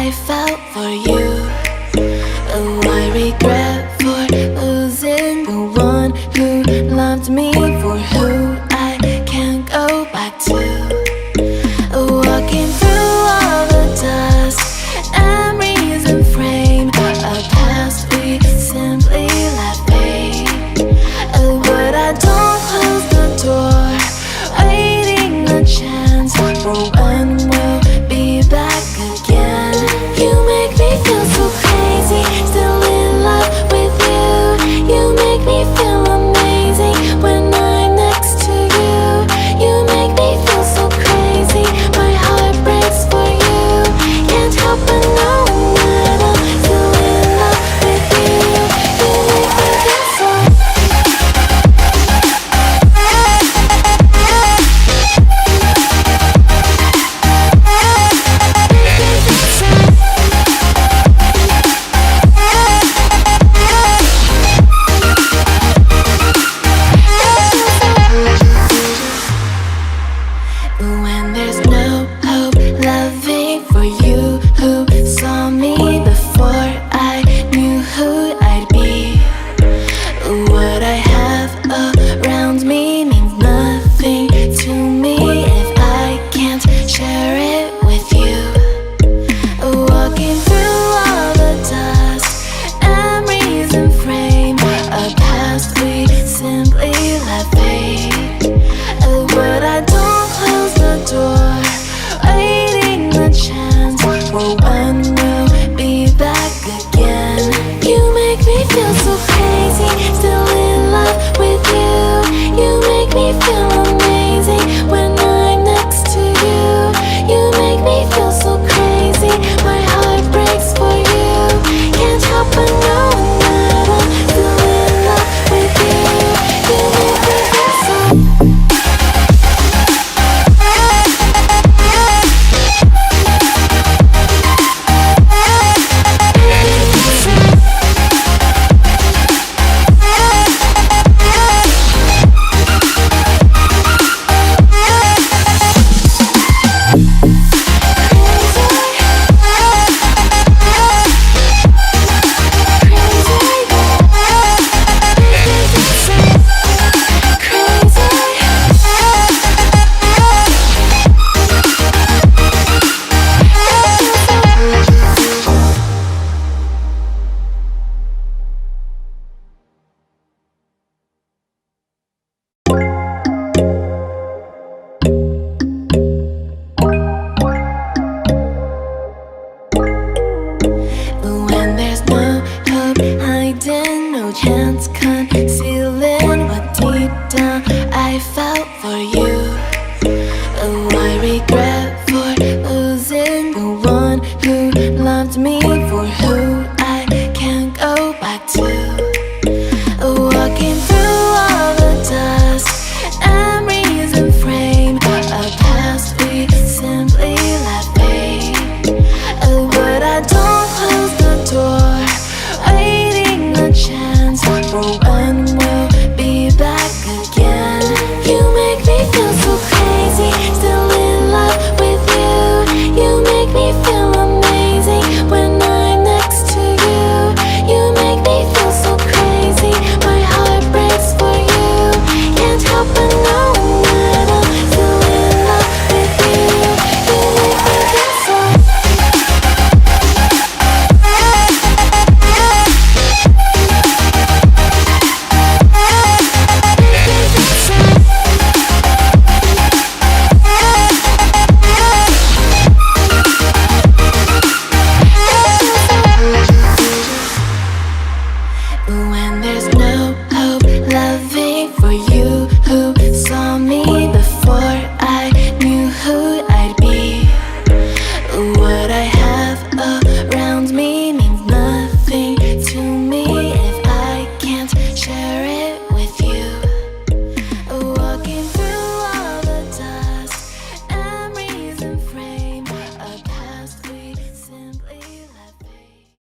I felt for you. Oh, I regret for losing the one who loved me, for who I can't go back to. Walking through all the dust, memories and frame, a past we simply let fade. But I don't close the door, waiting a chance for when we'll be back again. You make me feel so crazy, still in love with you. You make me feel amazing when I'm next to you. You make me feel so crazy, my heart breaks for you. Can't help but knowing that I'm still in love with you. You make me feel so. When there's no hope, loving for you who saw me before I knew who I'd be. What I have around me means nothing to me if I can't share it with you. Walking through all the dust, memories and frame, a past we simply let fade. But I don't close the door, waiting the chance for when we'll be back again. You make me feel so crazy, still in love with you. You make me feel amazing when I'm next to you. You make me feel so crazy, my heart breaks for you. Can't help but knowing that I'm still in love with you. You make me feel so. When there's no hope hiding, no chance concealing what deep down I felt for you. Oh, I regret for losing the one who loved me.